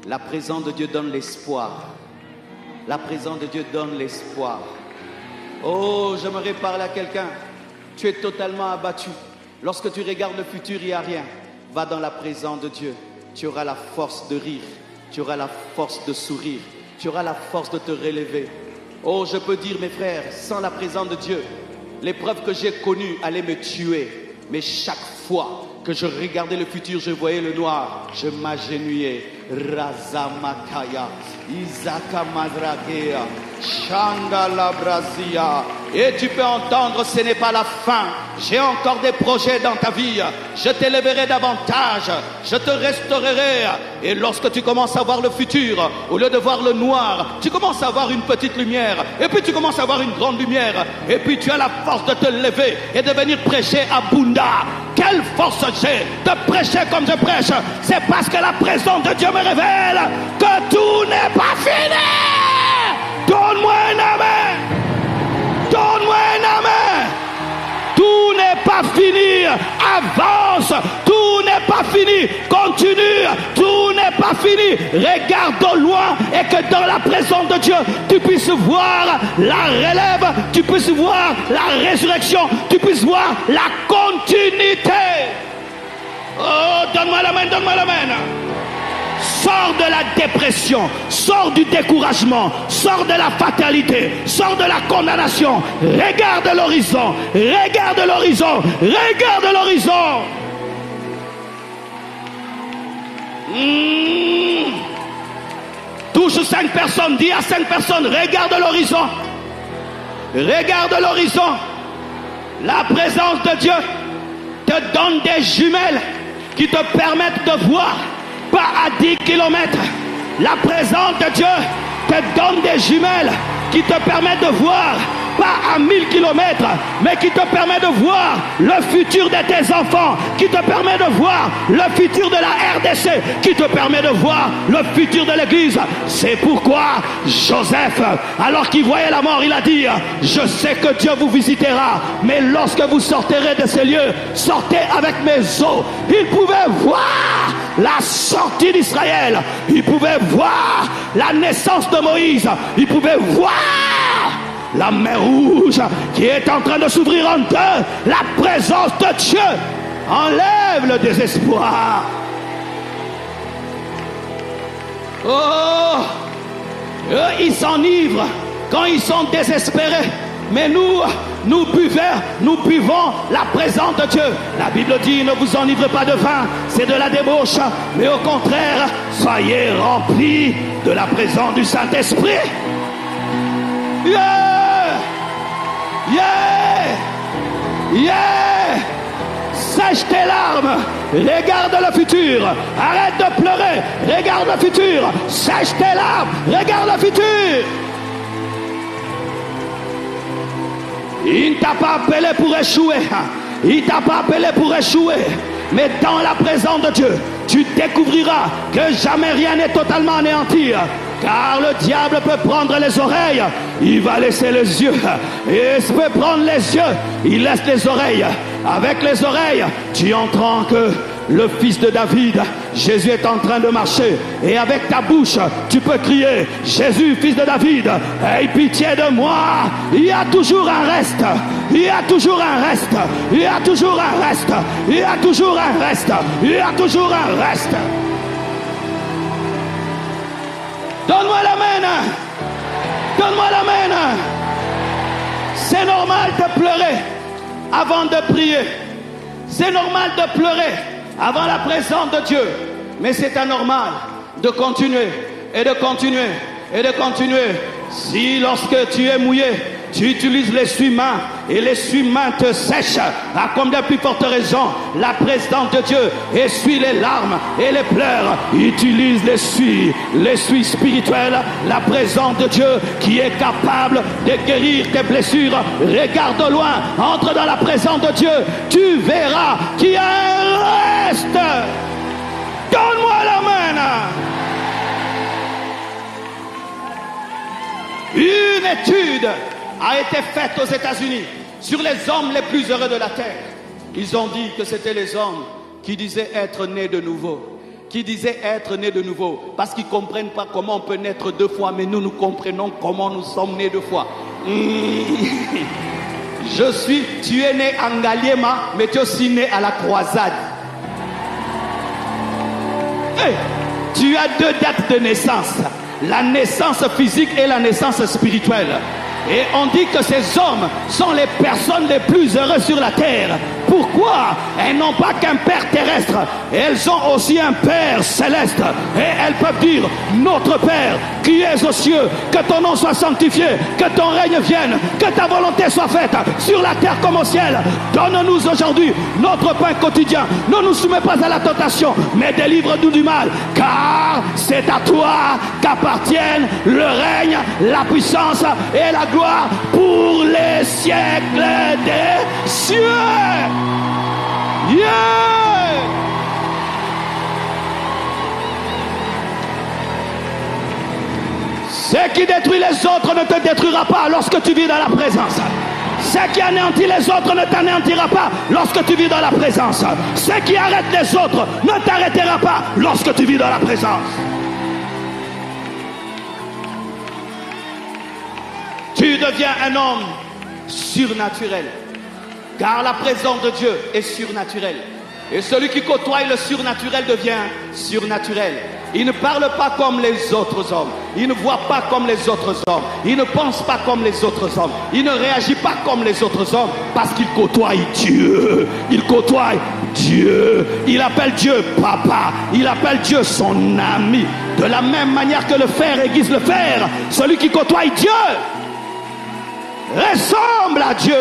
La présence de Dieu donne l'espoir. La présence de Dieu donne l'espoir. Oh, j'aimerais parler à quelqu'un. Tu es totalement abattu. Lorsque tu regardes le futur, il n'y a rien. Va dans la présence de Dieu. Tu auras la force de rire. Tu auras la force de sourire. Tu auras la force de te relever. Oh, je peux dire, mes frères, sans la présence de Dieu, l'épreuve que j'ai connue allait me tuer. Mais chaque fois que je regardais le futur, je voyais le noir. Je m'agenouillais. Razamakaya, Isaka Madragea, Chandala Brazia. Et tu peux entendre, ce n'est pas la fin. J'ai encore des projets dans ta vie. Je t'élèverai davantage. Je te restaurerai. Et lorsque tu commences à voir le futur, au lieu de voir le noir, tu commences à voir une petite lumière. Et puis tu commences à voir une grande lumière. Et puis tu as la force de te lever et de venir prêcher à Bunda. Quelle force j'ai de prêcher comme je prêche. C'est parce que la présence de Dieu me révèle que tout n'est pas fini. Donne-moi un amen. Donne-moi un amen. Tout n'est pas fini. Avance. Tout n'est pas fini. Continue. Tout n'est pas fini. Regarde au loin et que dans la présence de Dieu, tu puisses voir la relève, tu puisses voir la résurrection, tu puisses voir la continuité. Oh, donne-moi la main, donne-moi la main. Sors de la dépression, sors du découragement, sors de la fatalité, sors de la condamnation. Regarde l'horizon, regarde l'horizon, regarde l'horizon. Touche 5 personnes, dis à 5 personnes, regarde l'horizon. Regarde l'horizon. La présence de Dieu te donne des jumelles qui te permettent de voir. Pas à 10 km. La présence de Dieu te donne des jumelles qui te permettent de voir, pas à 1000 km, mais qui te permet de voir le futur de tes enfants, qui te permet de voir le futur de la RDC, qui te permet de voir le futur de l'église. C'est pourquoi Joseph, alors qu'il voyait la mort, il a dit, je sais que Dieu vous visitera, mais lorsque vous sortirez de ces lieux, sortez avec mes os. Il pouvait voir la sortie d'Israël, il pouvait voir la naissance de Moïse, il pouvait voir la mer rouge qui est en train de s'ouvrir en deux. La présence de Dieu enlève le désespoir. Oh, eux, ils s'enivrent quand ils sont désespérés. Mais nous buvons la présence de Dieu. La Bible dit, ne vous enivrez pas de vin, c'est de la débauche. Mais au contraire, soyez remplis de la présence du Saint-Esprit. Yeah! Yeah! Yeah! Sèche tes larmes, regarde le futur, arrête de pleurer, regarde le futur, sèche tes larmes, regarde le futur. Il ne t'a pas appelé pour échouer, il ne t'a pas appelé pour échouer, mais dans la présence de Dieu, tu découvriras que jamais rien n'est totalement anéanti. Car le diable peut prendre les oreilles, il va laisser les yeux. Et il peut prendre les yeux, il laisse les oreilles. Avec les oreilles, tu entends que le fils de David, Jésus est en train de marcher. Et avec ta bouche, tu peux crier, Jésus, fils de David, aie pitié de moi. Il y a toujours un reste. Il y a toujours un reste. Il y a toujours un reste. Il y a toujours un reste. Il y a toujours un reste. Donne-moi la main. Donne-moi la main. C'est normal de pleurer avant de prier. C'est normal de pleurer avant la présence de Dieu. Mais c'est anormal de continuer et de continuer et de continuer. Si lorsque tu es mouillé, tu utilises l'essuie-main et l'essuie-main te sèche, à combien plus forte raison la présence de Dieu essuie les larmes et les pleurs. Utilise l'essuie spirituel, la présence de Dieu qui est capable de guérir tes blessures. Regarde au loin, entre dans la présence de Dieu, tu verras qu'il y a un reste. Donne-moi la main. Une étude a été faite aux États-Unis sur les hommes les plus heureux de la terre. Ils ont dit que c'était les hommes qui disaient être nés de nouveau, qui disaient être nés de nouveau, parce qu'ils ne comprennent pas comment on peut naître deux fois, mais nous comprenons comment nous sommes nés deux fois. Tu es né en Ngaliema, mais tu es aussi né à la croisade. Hey, tu as deux dates de naissance, la naissance physique et la naissance spirituelle. Et on dit que ces hommes sont les personnes les plus heureuses sur la terre. Pourquoi? Elles n'ont pas qu'un père terrestre, elles ont aussi un père céleste. Et elles peuvent dire: notre Père qui es aux cieux, que ton nom soit sanctifié, que ton règne vienne, que ta volonté soit faite sur la terre comme au ciel. Donne-nous aujourd'hui notre pain quotidien. Ne nous soumets pas à la tentation, mais délivre-nous du mal, car c'est à toi qu'appartiennent le règne, la puissance et la gloire pour les siècles des cieux. Yeah! Ce qui détruit les autres ne te détruira pas lorsque tu vis dans la présence. Ce qui anéantit les autres ne t'anéantira pas lorsque tu vis dans la présence. Ce qui arrête les autres ne t'arrêtera pas lorsque tu vis dans la présence. Tu deviens un homme surnaturel, car la présence de Dieu est surnaturelle. Et celui qui côtoie le surnaturel devient surnaturel. Il ne parle pas comme les autres hommes. Il ne voit pas comme les autres hommes. Il ne pense pas comme les autres hommes. Il ne réagit pas comme les autres hommes, parce qu'il côtoie Dieu. Il côtoie Dieu. Il appelle Dieu papa. Il appelle Dieu son ami. De la même manière que le fer aiguise le fer, celui qui côtoie Dieu ressemble à Dieu.